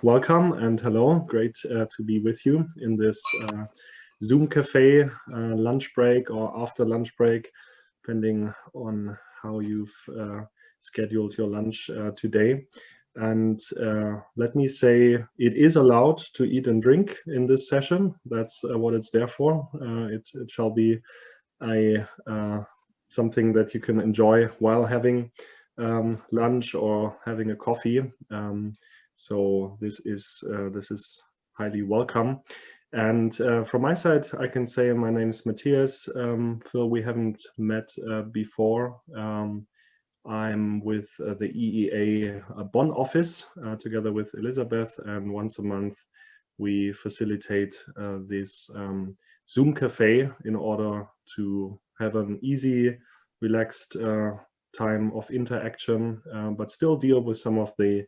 welcome and hello. Great to be with you in this Zoom Café lunch break or after lunch break, depending on how you've scheduled your lunch today. And let me say, it is allowed to eat and drink in this session. That's what it's there for. It shall be something that you can enjoy while having lunch or having a coffee. So this is highly welcome. And from my side, I can say my name is Matthias. Phil, we haven't met before. I'm with the EEA Bonn office together with Elizabeth, and once a month we facilitate this Zoom Café in order to have an easy, relaxed time of interaction, but still deal with some of the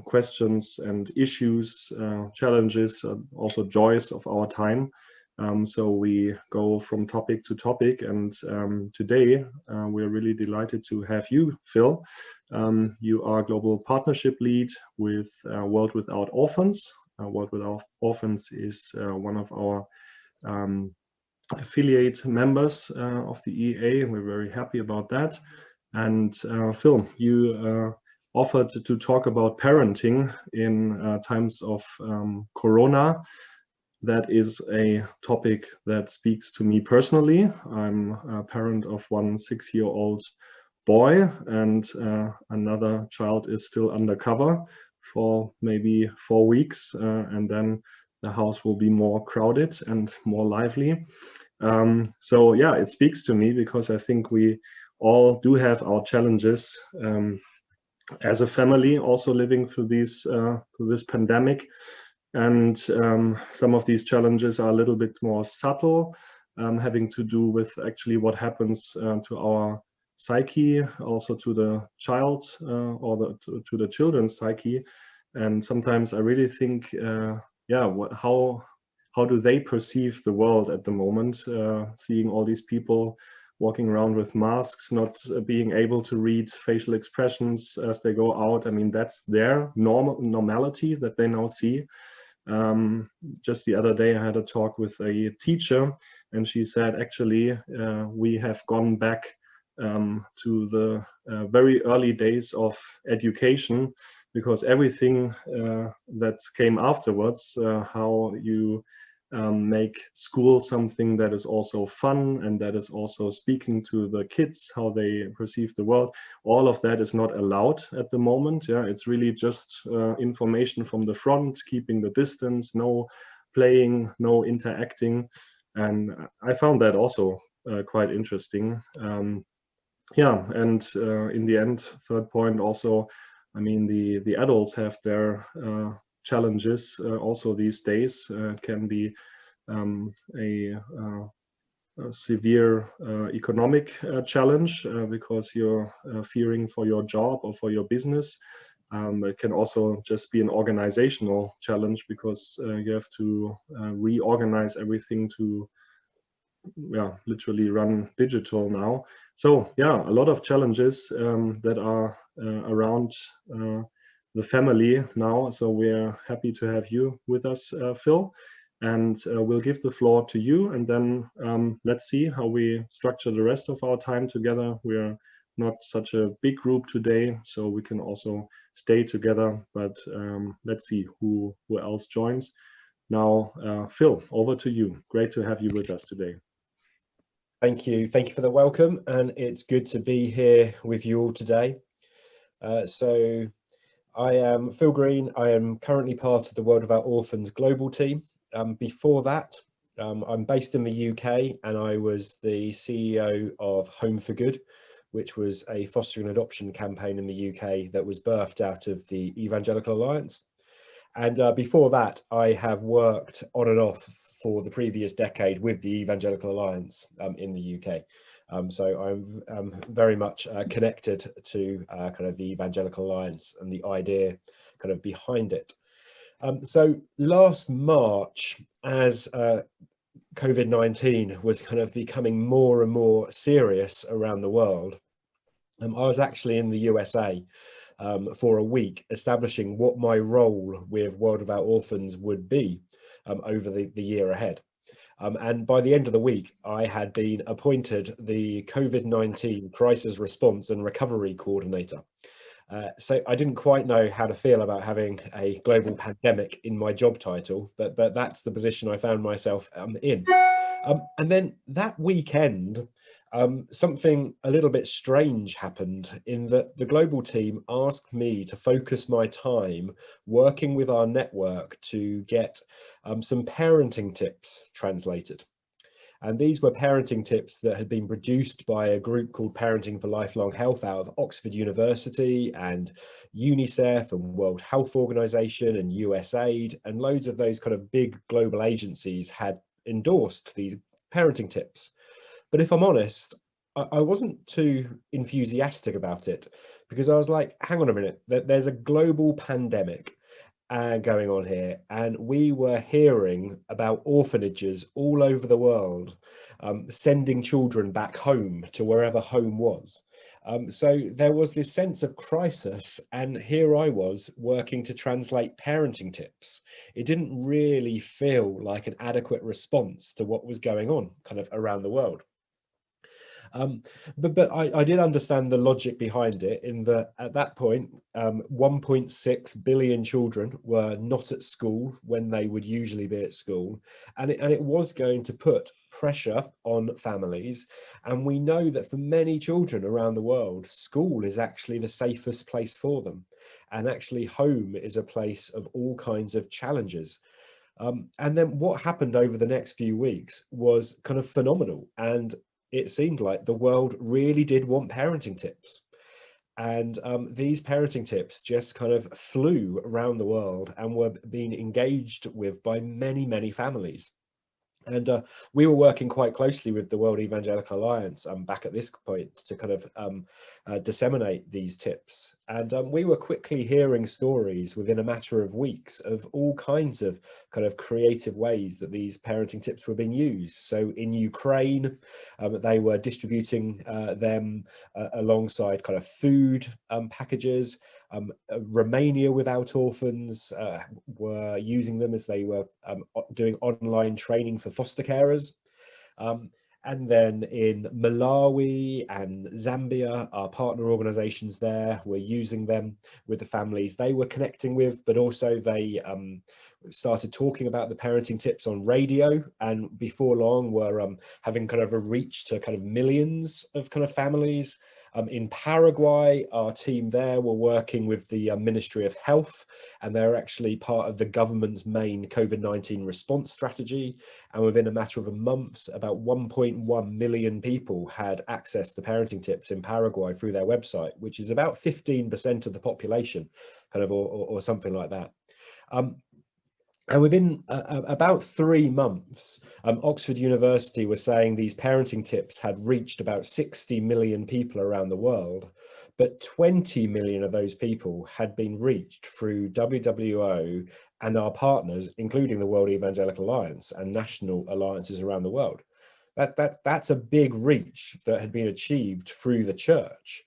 questions and issues, challenges, also joys of our time. So we go from topic to topic, and today we're really delighted to have you, Phil. You are Global Partnership Lead with World Without Orphans. World Without Orphans is one of our affiliate members of the EEA, and we're very happy about that. And Phil, you offered to talk about parenting in times of Corona. That is a topic that speaks to me personally. I'm a parent of one 6-year-old boy, and another child is still undercover for maybe 4 weeks, and then the house will be more crowded and more lively. So yeah, it speaks to me because I think we all do have our challenges as a family, also living through this pandemic. And some of these challenges are a little bit more subtle, having to do with actually what happens to our psyche, also to the child or to the children's psyche. And sometimes I really think, how do they perceive the world at the moment, seeing all these people walking around with masks, not being able to read facial expressions as they go out. I mean, that's their normality that they now see. Just the other day I had a talk with a teacher, and she said, actually, we have gone back to the very early days of education, because everything that came afterwards, how you make school something that is also fun and that is also speaking to the kids, how they perceive the world, all of that is not allowed at the moment. Yeah, it's really just information from the front, keeping the distance, no playing, no interacting. And I found that also quite interesting. Yeah, and in the end, third point also, I mean, the adults have their challenges also these days. It can be a severe economic challenge because you're fearing for your job or for your business. It can also just be an organizational challenge because you have to reorganize everything to literally run digital now. So yeah, a lot of challenges that are around the family now. So we're happy to have you with us, Phil, and we'll give the floor to you, and then let's see how we structure the rest of our time together. We're not such a big group today, so we can also stay together, but let's see who else joins. Now, Phil, over to you. Great to have you with us today. Thank you for the welcome, and it's good to be here with you all today. So I am Phil Green. I am currently part of the World Without Orphans global team. Before that, I'm based in the UK, and I was the CEO of Home for Good, which was a fostering and adoption campaign in the UK that was birthed out of the Evangelical Alliance. And before that, I have worked on and off for the previous decade with the Evangelical Alliance in the UK. So I'm very much connected to kind of the Evangelical Alliance and the idea kind of behind it. So last March, as COVID-19 was kind of becoming more and more serious around the world, I was actually in the USA for a week, establishing what my role with World Without Orphans would be over the year ahead. And by the end of the week, I had been appointed the COVID-19 Crisis Response and Recovery Coordinator. So I didn't quite know how to feel about having a global pandemic in my job title, but that's the position I found myself in. And then that weekend, something a little bit strange happened in that the global team asked me to focus my time working with our network to get some parenting tips translated. And these were parenting tips that had been produced by a group called Parenting for Lifelong Health out of Oxford University and UNICEF and World Health Organization and USAID, and loads of those kind of big global agencies had endorsed these parenting tips. But if I'm honest, I wasn't too enthusiastic about it, because I was like, hang on a minute, there's a global pandemic going on here, and we were hearing about orphanages all over the world sending children back home to wherever home was. So there was this sense of crisis, and here I was working to translate parenting tips. It didn't really feel like an adequate response to what was going on kind of around the world. But I did understand the logic behind it, in that at that point, 1.6 billion children were not at school when they would usually be at school, and it was going to put pressure on families. And we know that for many children around the world, school is actually the safest place for them, and actually home is a place of all kinds of challenges. And then what happened over the next few weeks was kind of phenomenal, and it seemed like the world really did want parenting tips. And these parenting tips just kind of flew around the world and were being engaged with by many, many families. And we were working quite closely with the World Evangelical Alliance back at this point to kind of disseminate these tips. And we were quickly hearing stories within a matter of weeks of all kinds of kind of creative ways that these parenting tips were being used. So in Ukraine, they were distributing them alongside kind of food packages. Romania Without Orphans were using them as they were doing online training for foster carers. And then in Malawi and Zambia, our partner organizations there were using them with the families they were connecting with, but also they started talking about the parenting tips on radio, and before long were having kind of a reach to kind of millions of kind of families. In Paraguay, our team there were working with the Ministry of Health, and they're actually part of the government's main COVID-19 response strategy. And within a matter of a month, about 1.1 million people had access to parenting tips in Paraguay through their website, which is about 15% of the population, kind of, or something like that. And within about 3 months, Oxford University was saying these parenting tips had reached about 60 million people around the world, but 20 million of those people had been reached through WWO and our partners, including the World Evangelical Alliance and national alliances around the world. That's a big reach that had been achieved through the church.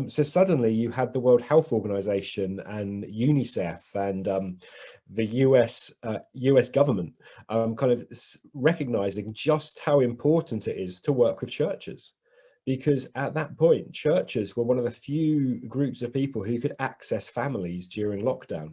So suddenly you had the World Health Organization and UNICEF and the US government kind of recognizing just how important it is to work with churches. Because at that point, churches were one of the few groups of people who could access families during lockdown.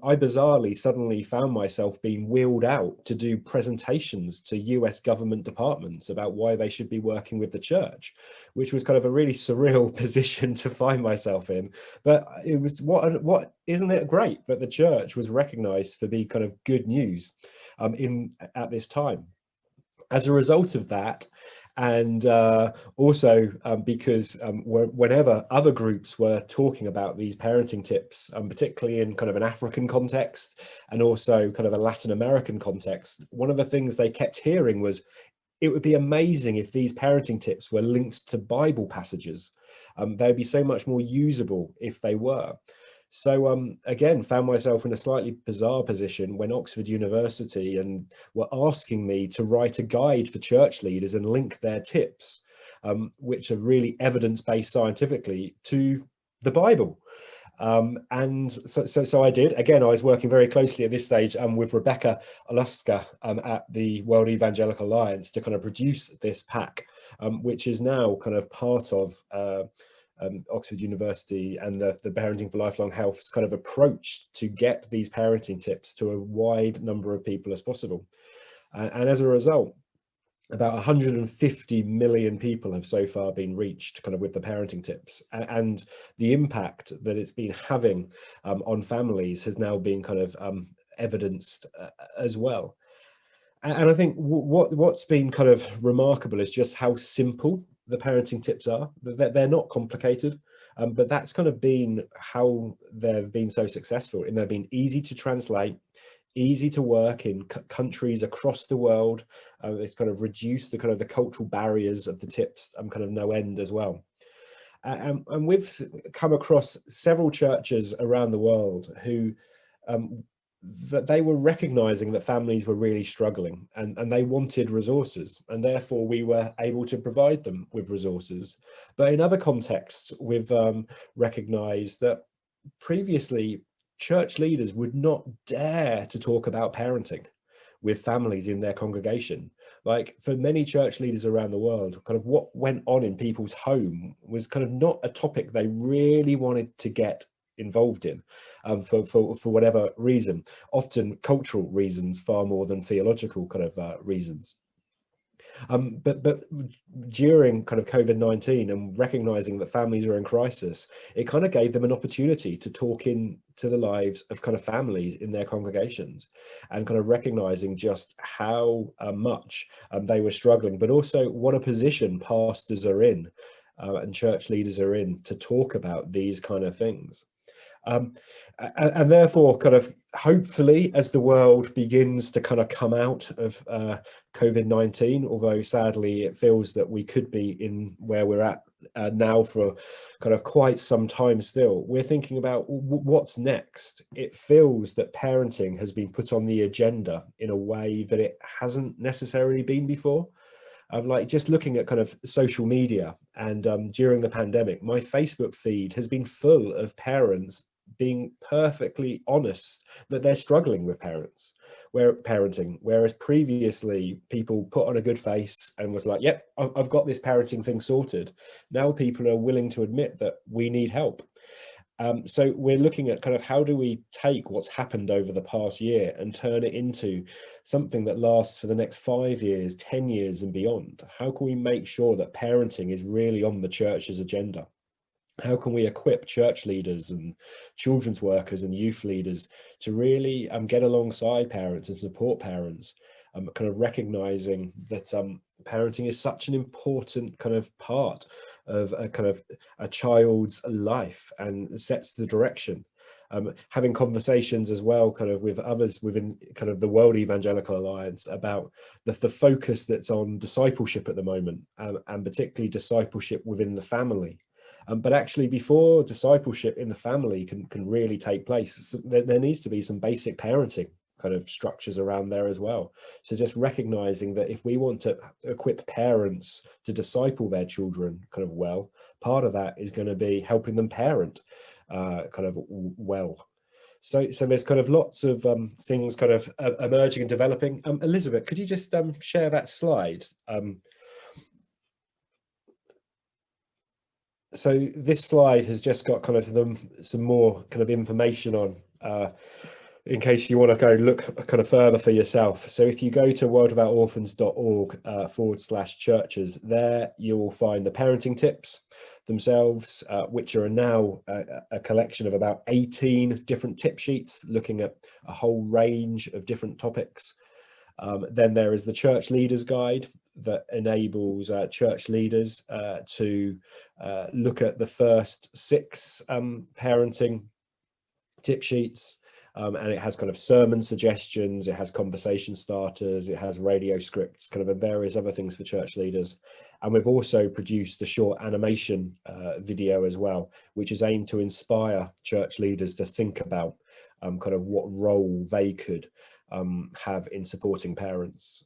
I bizarrely suddenly found myself being wheeled out to do presentations to US government departments about why they should be working with the church, which was kind of a really surreal position to find myself in. But it was what isn't it great that the church was recognized for being kind of good news at this time. As a result of that, and also because whenever other groups were talking about these parenting tips, particularly in kind of an African context and also kind of a Latin American context, one of the things they kept hearing was, it would be amazing if these parenting tips were linked to Bible passages. They'd be so much more usable if they were. So again, found myself in a slightly bizarre position when Oxford University and were asking me to write a guide for church leaders and link their tips, which are really evidence-based scientifically, to the Bible. And so I did. Again, I was working very closely at this stage with Rebecca Alaska at the World Evangelical Alliance to kind of produce this pack, which is now kind of part of Oxford University and the Parenting for Lifelong Health's kind of approach to get these parenting tips to a wide number of people as possible. And as a result, about 150 million people have so far been reached kind of with the parenting tips, and the impact that it's been having on families has now been kind of evidenced as well. And I think what's been kind of remarkable is just how simple the parenting tips are. They're not complicated, but that's kind of been how they've been so successful, and they've been easy to translate, easy to work in countries across the world. It's kind of reduced the kind of the cultural barriers of the tips kind of no end as well. And we've come across several churches around the world who that they were recognizing that families were really struggling, and they wanted resources, and therefore we were able to provide them with resources. But in other contexts, we've recognized that previously church leaders would not dare to talk about parenting with families in their congregation. Like, for many church leaders around the world, kind of what went on in people's home was kind of not a topic they really wanted to get involved in, for whatever reason, often cultural reasons far more than theological kind of reasons. But during kind of COVID-19 and recognizing that families are in crisis, it kind of gave them an opportunity to talk into the lives of kind of families in their congregations, and kind of recognizing just how much they were struggling, but also what a position pastors are in and church leaders are in to talk about these kind of things. And therefore, kind of hopefully, as the world begins to kind of come out of COVID-19, although sadly it feels that we could be in where we're at now for kind of quite some time still, we're thinking about what's next. It feels that parenting has been put on the agenda in a way that it hasn't necessarily been before. Like, just looking at kind of social media, and during the pandemic, my Facebook feed has been full of parents being perfectly honest that they're struggling with parenting, whereas previously people put on a good face and was like, yep, I've got this parenting thing sorted. Now people are willing to admit that we need help. So we're looking at kind of how do we take what's happened over the past year and turn it into something that lasts for the next 5 years, 10 years and beyond. How can we make sure that parenting is really on the church's agenda? How can we equip church leaders and children's workers and youth leaders to really get alongside parents and support parents, kind of recognizing that parenting is such an important kind of part of a child's life and sets the direction. Having conversations as well kind of with others within kind of the World Evangelical Alliance about the focus that's on discipleship at the moment, and particularly discipleship within the family. But actually, before discipleship in the family can really take place, there needs to be some basic parenting kind of structures around there as well. So just recognizing that if we want to equip parents to disciple their children kind of well, part of that is going to be helping them parent kind of well. So there's kind of lots of things kind of emerging and developing. Elizabeth, could you just share that slide? So this slide has just got kind of some more kind of information on, in case you want to go look kind of further for yourself. So if you go to worldofoutorphans.org/churches, there you will find the parenting tips themselves, which are now a collection of about 18 different tip sheets looking at a whole range of different topics. Then there is the Church Leaders Guide that enables church leaders to look at the first 6 parenting tip sheets, and it has kind of sermon suggestions, it has conversation starters, it has radio scripts, kind of, and various other things for church leaders. And we've also produced a short animation video as well, which is aimed to inspire church leaders to think about kind of what role they could have in supporting parents.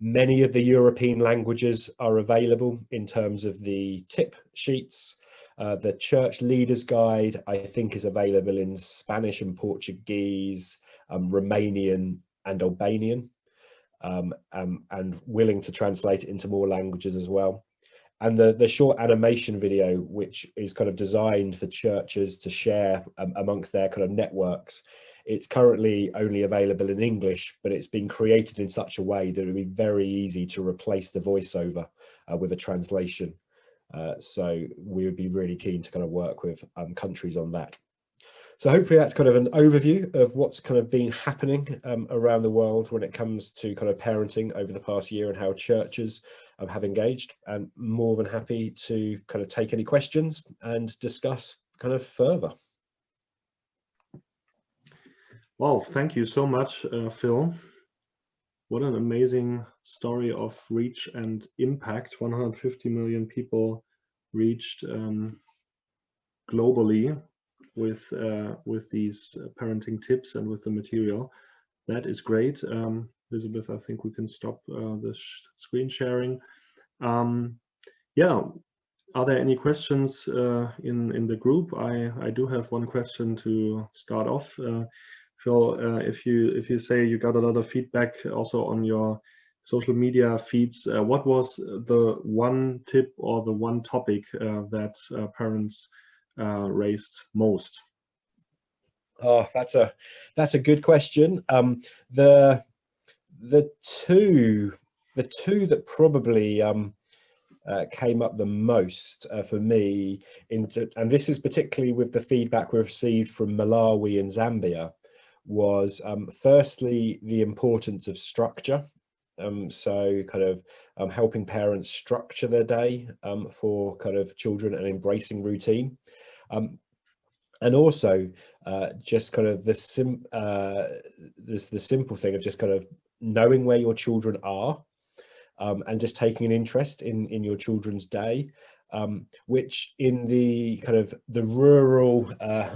Many of the European languages are available in terms of the tip sheets. The Church Leaders Guide, I think, is available in Spanish and Portuguese, Romanian and Albanian, and willing to translate it into more languages as well. And the short animation video, which is kind of designed for churches to share amongst their kind of networks, it's currently only available in English, but it's been created in such a way that it would be very easy to replace the voiceover with a translation. So we would be really keen to kind of work with countries on that. So hopefully that's kind of an overview of what's kind of been happening around the world when it comes to kind of parenting over the past year and how churches have engaged, and more than happy to kind of take any questions and discuss kind of further. Wow, thank you so much, Phil. What an amazing story of reach and impact. 150 million people reached globally with these parenting tips and with the material. That is great. Elizabeth, I think we can stop the screen sharing. Yeah, are there any questions in the group? I do have one question to start off. Phil, if you say you got a lot of feedback also on your social media feeds, what was the one tip or the one topic that parents raised most? Oh, that's a good question. The two that probably came up the most for me, and this is particularly with the feedback we received from Malawi and Zambia, was firstly the importance of structure. So kind of helping parents structure their day for kind of children and embracing routine. And also just kind of the simple thing of just kind of knowing where your children are and just taking an interest in your children's day, which in the kind of the rural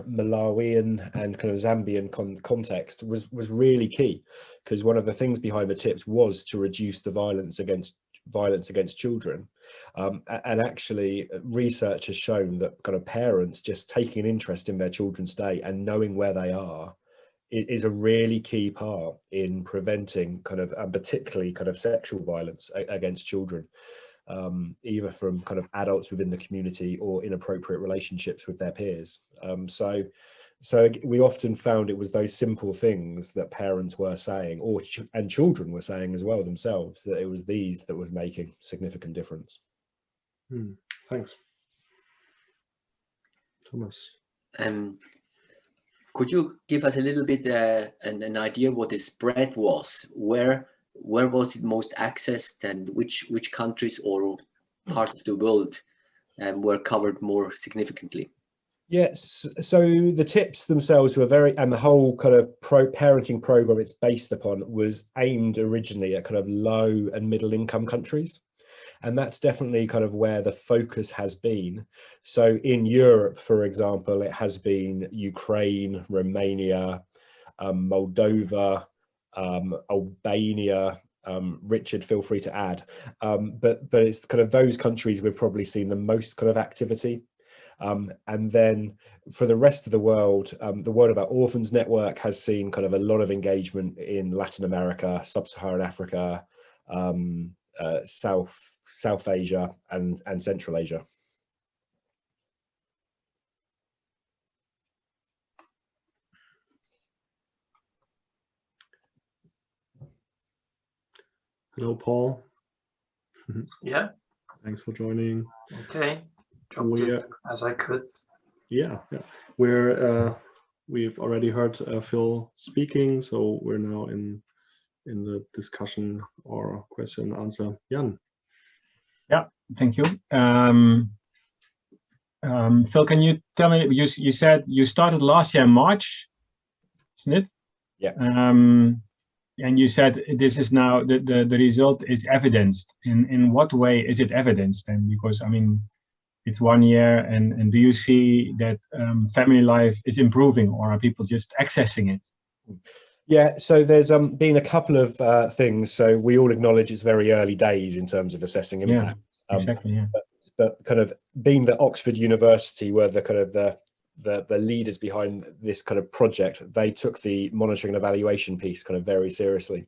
Malawian and kind of Zambian context was really key, because one of the things behind the tips was to reduce the violence against children. And actually research has shown that kind of parents just taking an interest in their children's day and knowing where they are is a really key part in preventing kind of, and particularly kind of sexual violence against children, either from kind of adults within the community or inappropriate relationships with their peers. So we often found it was those simple things that parents were saying, and children were saying as well themselves, that it was these that was making significant difference. Thanks. Thomas. Could you give us a little bit an idea what the spread was? Where was it most accessed, and which countries or part of the world were covered more significantly? Yes, so the tips themselves were and the whole kind of parenting program it's based upon was aimed originally at kind of low and middle income countries. And that's definitely kind of where the focus has been. So in Europe, for example, it has been Ukraine, Romania, Moldova, Albania. Richard, feel free to add. But it's kind of those countries we've probably seen the most kind of activity. And then for the rest of the World of Our Orphans network has seen kind of a lot of engagement in Latin America, Sub-Saharan Africa, South Asia and Central Asia. Hello, Paul. Yeah. Thanks for joining. Okay. Jumped in as I could. Yeah. We've already heard Phil speaking, so we're now in the discussion or question and answer. Jan. Yeah, thank you. Phil, can you tell me, you said you started last year in March, isn't it? Yeah. And you said this is now, the result is evidenced. In what way is it evidenced then? Because, I mean, it's 1 year, and do you see that family life is improving, or are people just accessing it? Yeah, so there's been a couple of things. So we all acknowledge it's very early days in terms of assessing impact. Yeah, exactly. Yeah. but kind of being that Oxford University were the kind of the leaders behind this kind of project, they took the monitoring and evaluation piece kind of very seriously.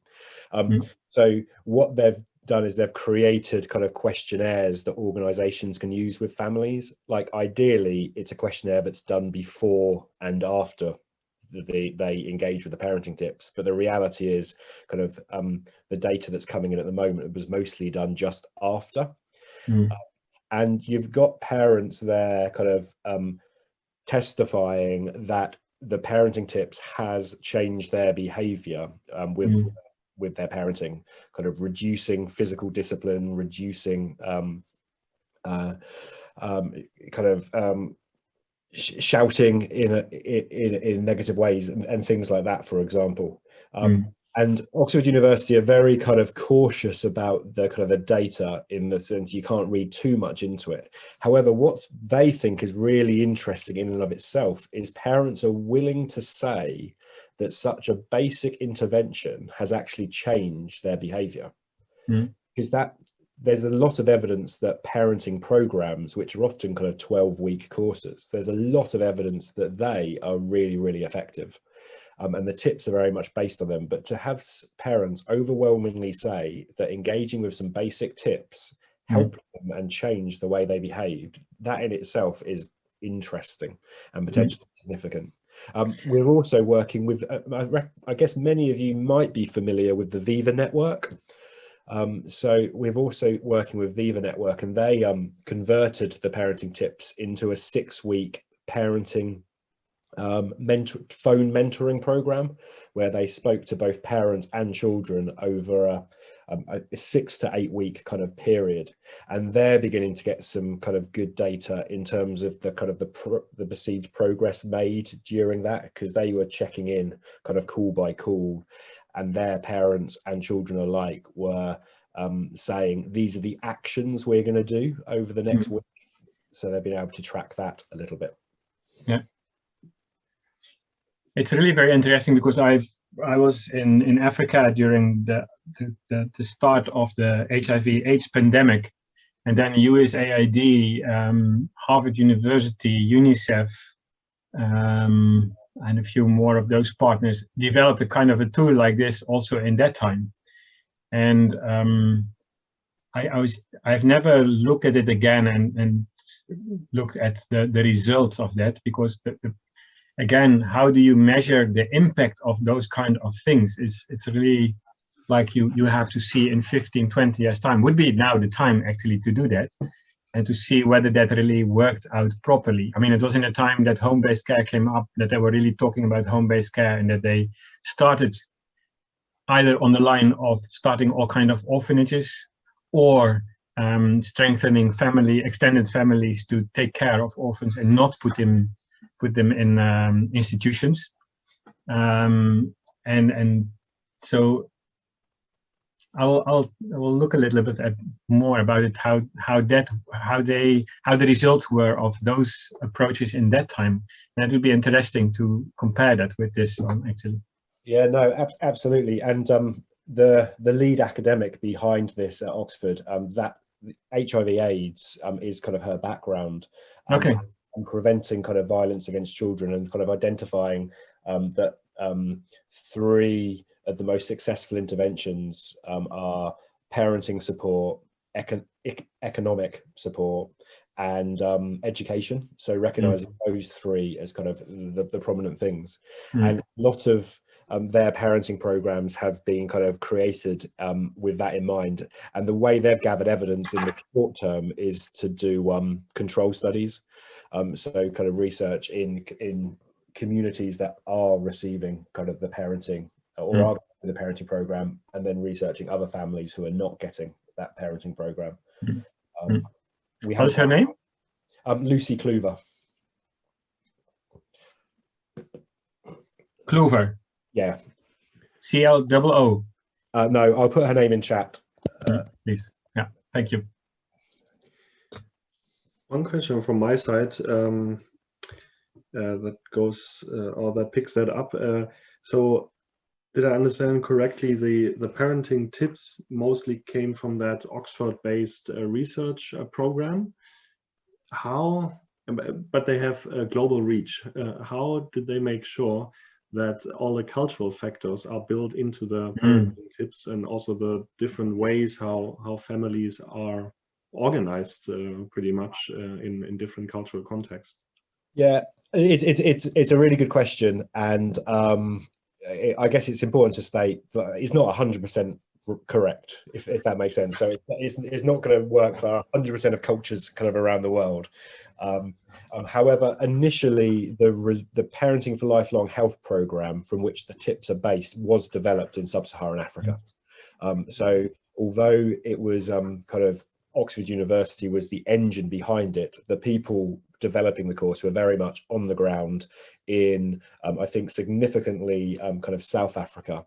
So what they've done is they've created kind of questionnaires that organizations can use with families. Like ideally, it's a questionnaire that's done before and after they engage with the parenting tips, but the reality is kind of the data that's coming in at the moment was mostly done just after. And you've got parents there kind of testifying that the parenting tips has changed their behavior with their parenting, kind of reducing physical discipline, reducing shouting in negative ways and things like that, for example. And Oxford University are very kind of cautious about the kind of the data, in the sense you can't read too much into it. However, what they think is really interesting in and of itself is parents are willing to say that such a basic intervention has actually changed their behavior. Because there's a lot of evidence that parenting programs, which are often kind of 12-week courses, there's a lot of evidence that they are really, really effective. And the tips are very much based on them. But to have parents overwhelmingly say that engaging with some basic tips helped them and changed the way they behaved, that in itself is interesting and potentially significant. We're also working with, I guess many of you might be familiar with the Viva network. So we're also working with Viva Network, and they converted the parenting tips into a 6-week parenting phone mentoring program, where they spoke to both parents and children over a 6 to 8 week kind of period, and they're beginning to get some kind of good data in terms of the kind of the perceived progress made during that, because they were checking in kind of call by call, and their parents and children alike were saying these are the actions we're going to do over the next week. So they've been able to track that a little bit. Yeah, it's really very interesting, because I was in Africa during the start of the HIV/AIDS pandemic, and then USAID, Harvard University, UNICEF, and a few more of those partners developed a kind of a tool like this also in that time. And I've never looked at it again and looked at the results of that, because again, how do you measure the impact of those kind of things? It's really like you have to see in 15-20 years time, would be now the time actually to do that, and to see whether that really worked out properly. I mean, it was in a time that home-based care came up, that they were really talking about home-based care, and that they started either on the line of starting all kind of orphanages, or strengthening extended families to take care of orphans and not put them in institutions. And so I will look a little bit at more about it, how the results were of those approaches in that time. And it would be interesting to compare that with this one, actually. Yeah, no, absolutely. And the lead academic behind this at Oxford, that HIV/AIDS is kind of her background. Okay. And preventing kind of violence against children, and kind of identifying that 3 of the most successful interventions are parenting support, economic support, and education. So recognizing those 3 as kind of the prominent things. And a lot of their parenting programs have been kind of created with that in mind. And the way they've gathered evidence in the short term is to do control studies. So kind of research in communities that are receiving kind of the parenting or are the parenting program, and then researching other families who are not getting that parenting program. What's her name? Lucy Kluver. Kluver. Yeah. CLOO. No, I'll put her name in chat. Please. Yeah, thank you. One question from my side that goes or that picks that up. So did I understand correctly, the parenting tips mostly came from that Oxford-based research program? how, but they have a global reach. How did they make sure that all the cultural factors are built into the parenting tips, and also the different ways how families are organized pretty much in different cultural contexts? Yeah, it's a really good question, and I guess it's important to state that it's not 100% correct, if that makes sense. So it's not going to work for 100% of cultures kind of around the world. However, initially the Parenting for Lifelong Health program, from which the tips are based, was developed in sub-Saharan Africa. So although it was kind of Oxford University was the engine behind it, the people developing the course were very much on the ground in, I think, significantly kind of South Africa.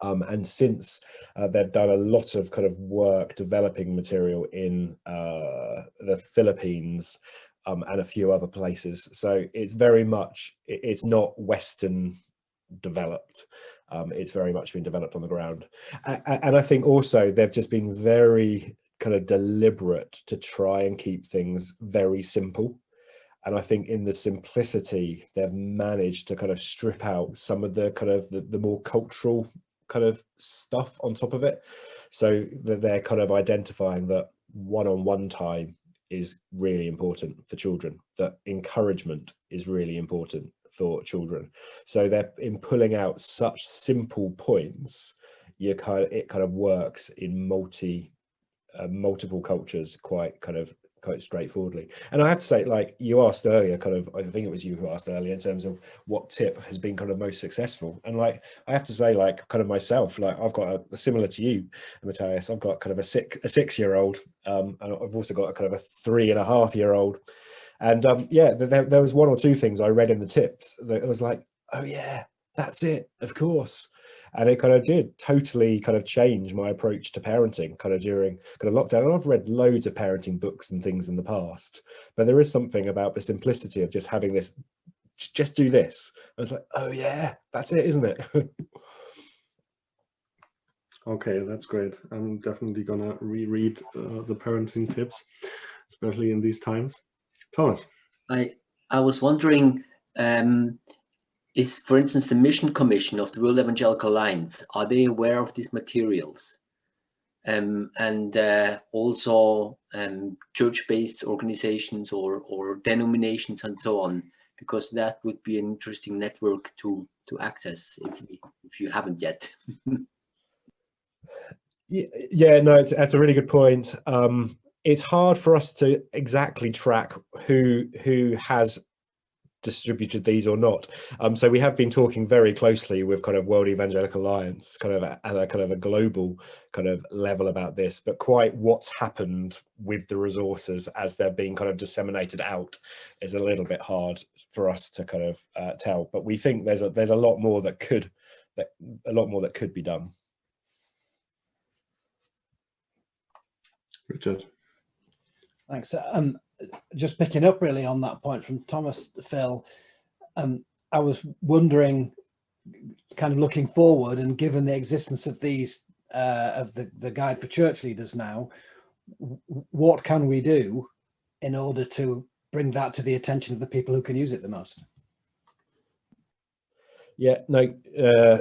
And since they've done a lot of kind of work developing material in the Philippines and a few other places. So it's very much, it's not Western developed. It's very much been developed on the ground. And I think also they've just been very kind of deliberate to try and keep things very simple. And I think in the simplicity, they've managed to kind of strip out some of the kind of the more cultural kind of stuff on top of it. So that they're kind of identifying that one-on-one time is really important for children, that encouragement is really important for children. So they're in pulling out such simple points, it kind of works in multiple cultures quite straightforwardly. And I have to say, like you asked earlier, kind of, I think it was you who asked earlier, in terms of what tip has been kind of most successful. And like, I have to say, like kind of myself, like I've got a similar to you, Matthias, I've got kind of a 6-year-old, and I've also got a kind of a 3.5-year-old. And yeah, there was one or two things I read in the tips that I was like, oh yeah, that's it, of course. And it kind of did totally kind of change my approach to parenting kind of during kind of lockdown. And I've read loads of parenting books and things in the past, but there is something about the simplicity of just having this, just do this. I was like, oh yeah, that's it, isn't it? Okay, that's great. I'm definitely gonna reread the parenting tips, especially in these times. Thomas. I was wondering, is, for instance, the Mission Commission of the World Evangelical Alliance, are they aware of these materials? And also church-based organizations or denominations and so on, because that would be an interesting network to access if you haven't yet. Yeah, no, that's a really good point. It's hard for us to exactly track who has distributed these or not. So we have been talking very closely with kind of World Evangelical Alliance, kind of at a kind of a global kind of level about this, but quite what's happened with the resources as they're being kind of disseminated out is a little bit hard for us to kind of tell. But we think there's a lot more that could be done. Richard. Thanks. Just picking up really on that point from Thomas, Phil, I was wondering, kind of looking forward, and given the existence of these, of the guide for church leaders now, what can we do in order to bring that to the attention of the people who can use it the most? Yeah, no,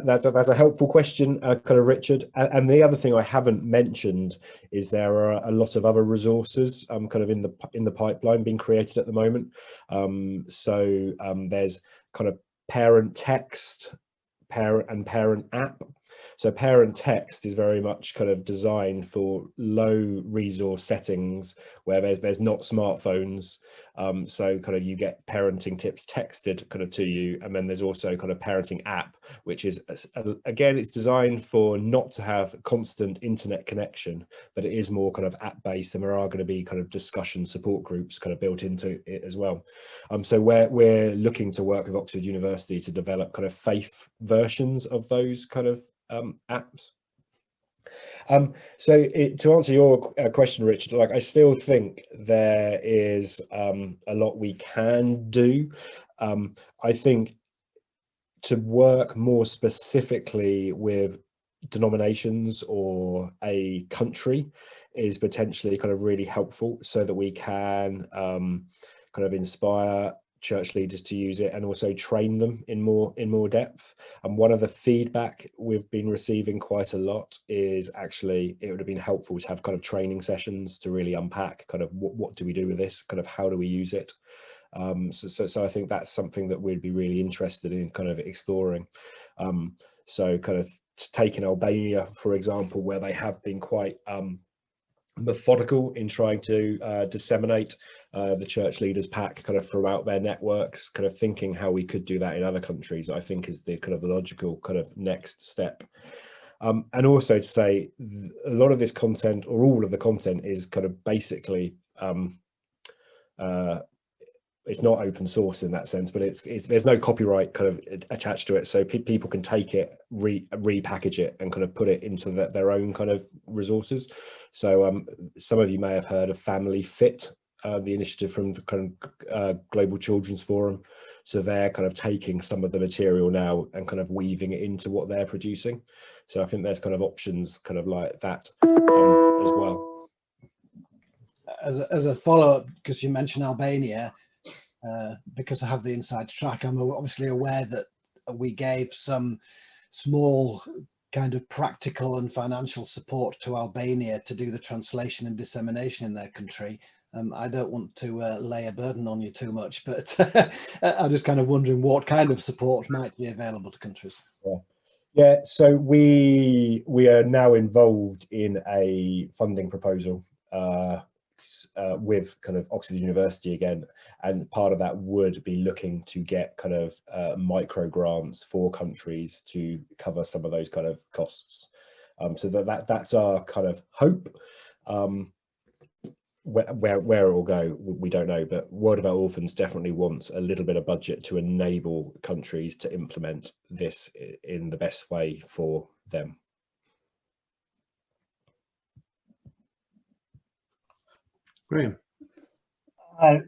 that's a helpful question, kind of, Richard. And the other thing I haven't mentioned is there are a lot of other resources kind of in the pipeline being created at the moment. So there's kind of parent text, parent app. So parent text is very much kind of designed for low resource settings where there's not smartphones. So kind of you get parenting tips texted kind of to you. And then there's also kind of parenting app, which is, again, it's designed for not to have constant internet connection, but it is more kind of app based, and there are going to be kind of discussion support groups kind of built into it as well. So we're looking to work with Oxford University to develop kind of faith versions of those kind of apps. So to answer your question, Richard, like I still think there is a lot we can do. I think to work more specifically with denominations or a country is potentially kind of really helpful, so that we can kind of inspire church leaders to use it and also train them in more depth. And one of the feedback we've been receiving quite a lot is actually it would have been helpful to have kind of training sessions to really unpack kind of what do we do with this, kind of how do we use it. So I think that's something that we'd be really interested in kind of exploring. So kind of taking Albania, for example, where they have been quite methodical in trying to disseminate the church leaders pack kind of throughout their networks, kind of thinking how we could do that in other countries, I think is the kind of the logical kind of next step. And also to say a lot of this content, or all of the content, is kind of basically it's not open source in that sense, but it's there's no copyright kind of attached to it, so people can take it, repackage it, and kind of put it into their own kind of resources. So some of you may have heard of Family Fit, the initiative from the kind of Global Children's Forum. So they're kind of taking some of the material now and kind of weaving it into what they're producing. So I think there's kind of options kind of like that as well. As a follow-up, because you mentioned Albania, because I have the inside track, I'm obviously aware that we gave some small kind of practical and financial support to Albania to do the translation and dissemination in their country. I don't want to lay a burden on you too much, but I'm just kind of wondering what kind of support might be available to countries. Yeah, so we are now involved in a funding proposal with kind of Oxford University again, and part of that would be looking to get kind of micro grants for countries to cover some of those kind of costs. So that's our kind of hope. Where it will go, we don't know, but World of Our Orphans definitely wants a little bit of budget to enable countries to implement this in the best way for them. Great.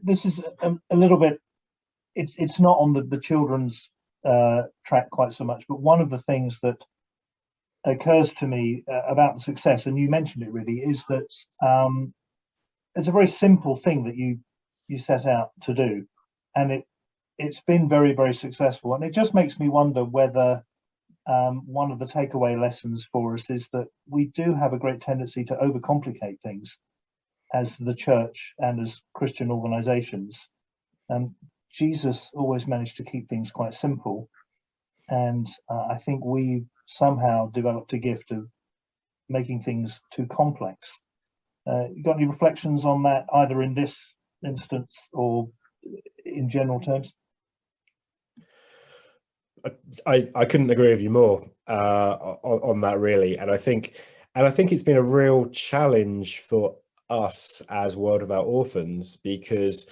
This is a little bit, it's not on the children's track quite so much, but one of the things that occurs to me about the success, and you mentioned it really, is that it's a very simple thing that you set out to do, and it's been very, very successful. And it just makes me wonder whether one of the takeaway lessons for us is that we do have a great tendency to overcomplicate things as the church and as Christian organizations. Jesus always managed to keep things quite simple, and I think we somehow developed a gift of making things too complex. You got any reflections on that, either in this instance or in general terms? I couldn't agree with you more on that, really. And I think it's been a real challenge for us as World of Our Orphans, because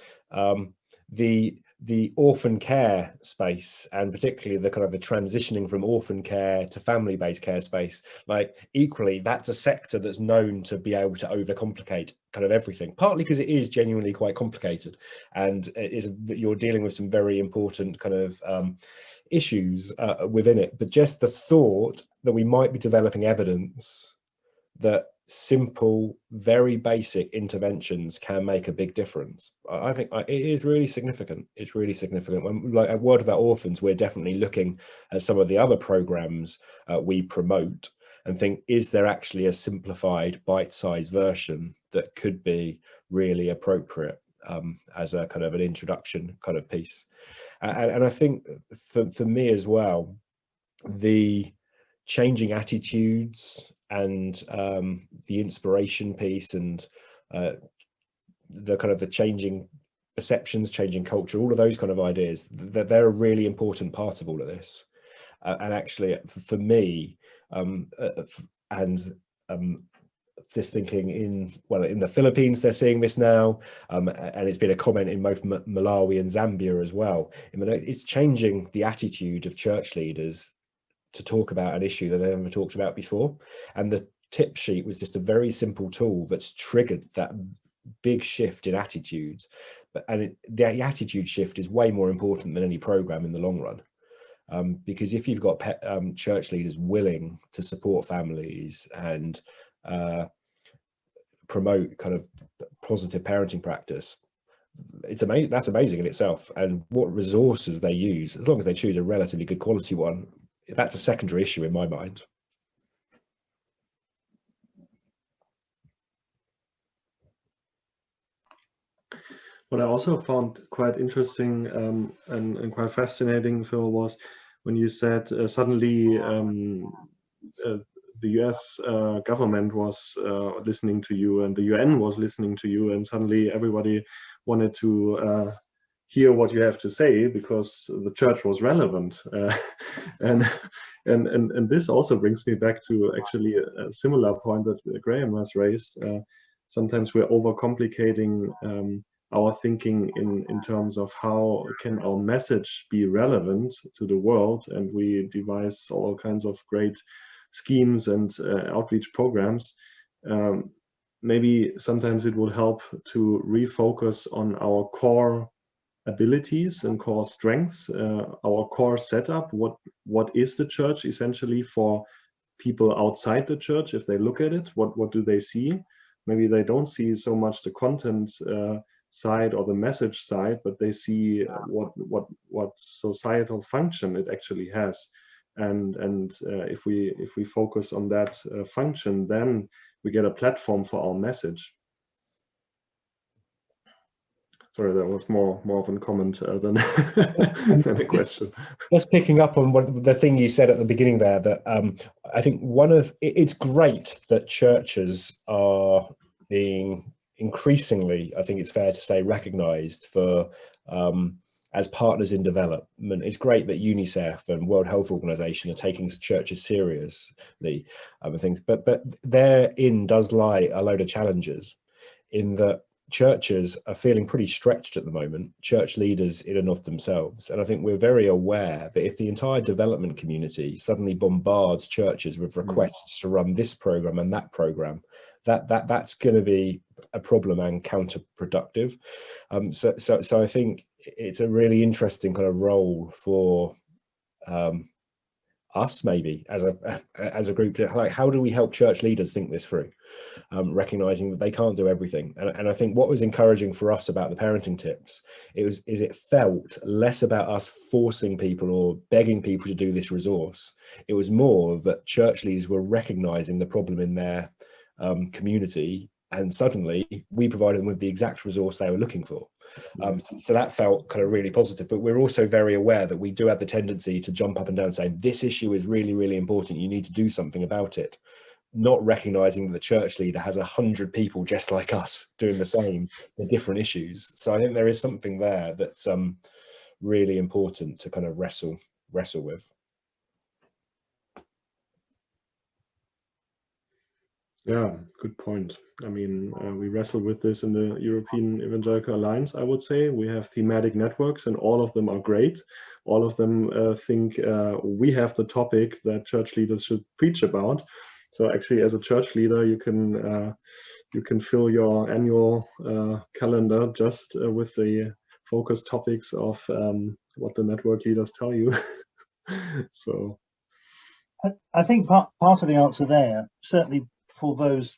the orphan care space, and particularly the kind of the transitioning from orphan care to family-based care space, like equally, that's a sector that's known to be able to overcomplicate kind of everything, partly because it is genuinely quite complicated, and it is that you're dealing with some very important kind of issues within it. But just the thought that we might be developing evidence that simple, very basic interventions can make a big difference, I think it is really significant. It's really significant. When, like at World of Our Orphans, we're definitely looking at some of the other programs we promote and think, is there actually a simplified bite-sized version that could be really appropriate as a kind of an introduction kind of piece? And I think for me as well, the changing attitudes and the inspiration piece, and the kind of the changing perceptions, changing culture, all of those kind of ideas, that they're a really important part of all of this. And actually, for me, this thinking in the Philippines, they're seeing this now, and it's been a comment in both Malawi and Zambia as well. I mean, it's changing the attitude of church leaders to talk about an issue that they never talked about before. And the tip sheet was just a very simple tool that's triggered that big shift in attitudes. The attitude shift is way more important than any program in the long run. Because if you've got church leaders willing to support families and promote kind of positive parenting practice, it's amazing. That's amazing in itself. And what resources they use, as long as they choose a relatively good quality one, that's a secondary issue in my mind. What I also found quite interesting and quite fascinating, Phil, was when you said suddenly the US government was listening to you and the UN was listening to you, and suddenly everybody wanted to hear what you have to say because the church was relevant. And this also brings me back to actually a similar point that Graham has raised. Sometimes we're overcomplicating our thinking in terms of how can our message be relevant to the world, and we devise all kinds of great schemes and outreach programs. Maybe sometimes it would help to refocus on our core abilities and core strengths, our core setup. What is the church essentially for people outside the church? If they look at it, what do they see? Maybe they don't see so much the content side or the message side, but they see what societal function it actually has. And if we focus on that function, then we get a platform for our message. Sorry, that was more of a comment than a question. Just picking up on the thing you said at the beginning there, that I think it's great that churches are being increasingly, I think it's fair to say, recognised for as partners in development. It's great that UNICEF and World Health Organization are taking churches seriously, things, but therein does lie a load of challenges, in that churches are feeling pretty stretched at the moment, church leaders in and of themselves. And I think we're very aware that if the entire development community suddenly bombards churches with requests to run this program and that program, that's going to be a problem and counterproductive. So I think it's a really interesting kind of role for us, maybe as a group, like, how do we help church leaders think this through, recognizing that they can't do everything. And I think what was encouraging for us about the parenting tips, it felt less about us forcing people or begging people to do this resource. It was more that church leaders were recognizing the problem in their community, and suddenly we provided them with the exact resource they were looking for. So that felt kind of really positive. But we're also very aware that we do have the tendency to jump up and down saying this issue is really, really important, you need to do something about it, not recognizing that the church leader has 100 people just like us doing the same for different issues. So I think there is something there that's really important to kind of wrestle with. Yeah, good point. I mean, we wrestle with this in the European Evangelical Alliance, I would say. We have thematic networks and all of them are great. All of them think we have the topic that church leaders should preach about. So actually, as a church leader, you can fill your annual calendar just with the focus topics of what the network leaders tell you. So I think part of the answer there, certainly for those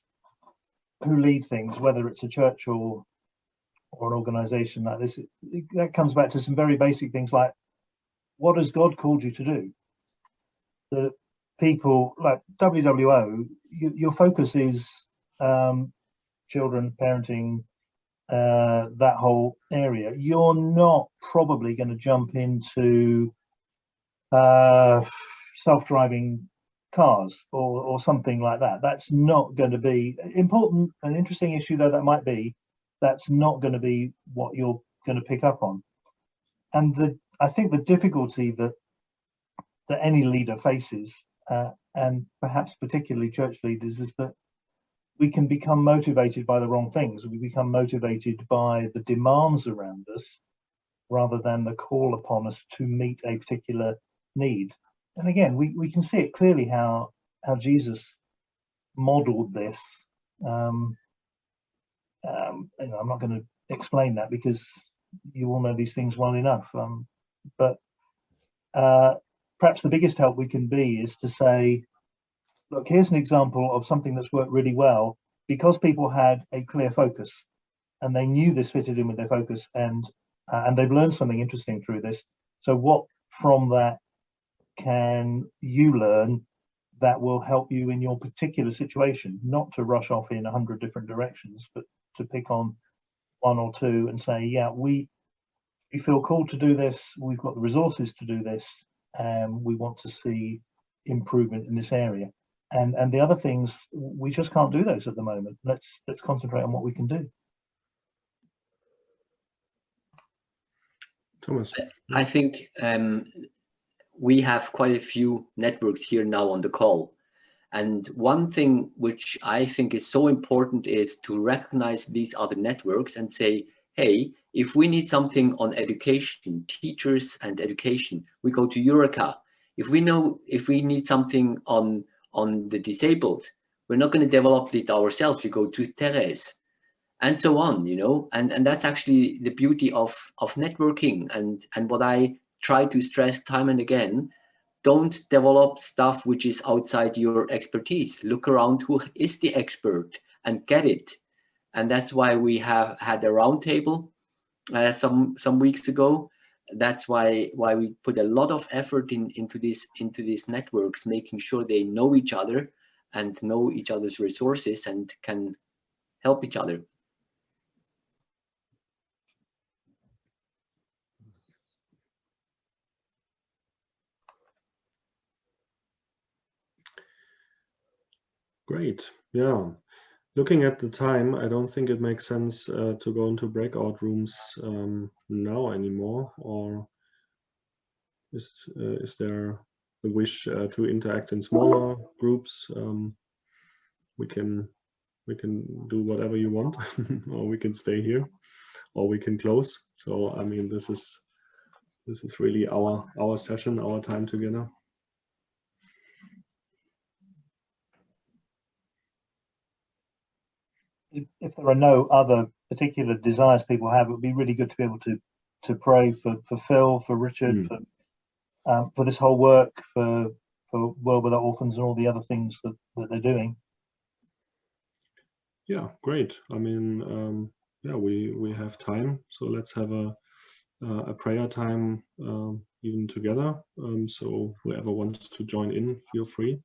who lead things, whether it's a church or an organization like this, that comes back to some very basic things like, what has God called you to do? The people like WWO, your focus is children, parenting, that whole area. You're not probably going to jump into self-driving cars or something like that. That's not going to be important. An interesting issue though that might be, that's not going to be what you're going to pick up on. And I think the difficulty that any leader faces, and perhaps particularly church leaders, is that we can become motivated by the wrong things. We become motivated by the demands around us rather than the call upon us to meet a particular need. And again, we can see it clearly how Jesus modeled this. I'm not going to explain that because you all know these things well enough. But perhaps the biggest help we can be is to say, look, here's an example of something that's worked really well because people had a clear focus and they knew this fitted in with their focus, and they've learned something interesting through this. So what from that can you learn that will help you in your particular situation, not to rush off in 100 different directions, but to pick on one or two and say, yeah, we feel called to do this, we've got the resources to do this, and we want to see improvement in this area. And the other things, we just can't do those at the moment. Let's concentrate on what we can do. Thomas. I think we have quite a few networks here now on the call. And one thing which I think is so important is to recognize these other networks and say, hey, if we need something on education, teachers and education, we go to Eureka. If we need something on the disabled, we're not going to develop it ourselves, we go to Therese, and so on, you know, and that's actually the beauty of networking. And what I try to stress time and again, don't develop stuff which is outside your expertise. Look around who is the expert and get it. And that's why we have had a roundtable some weeks ago. That's why we put a lot of effort into these networks, making sure they know each other and know each other's resources and can help each other. Great. Yeah. Looking at the time, I don't think it makes sense to go into breakout rooms now anymore. Or is there the wish to interact in smaller groups? We can do whatever you want, or we can stay here, or we can close. So I mean, this is really our session, our time together. If there are no other particular desires people have, it would be really good to be able to pray for Phil, for Richard, for this whole work, for World Without Orphans and all the other things that they're doing. Yeah, great. I mean, yeah, we have time, so let's have a prayer time even together. So whoever wants to join in, feel free.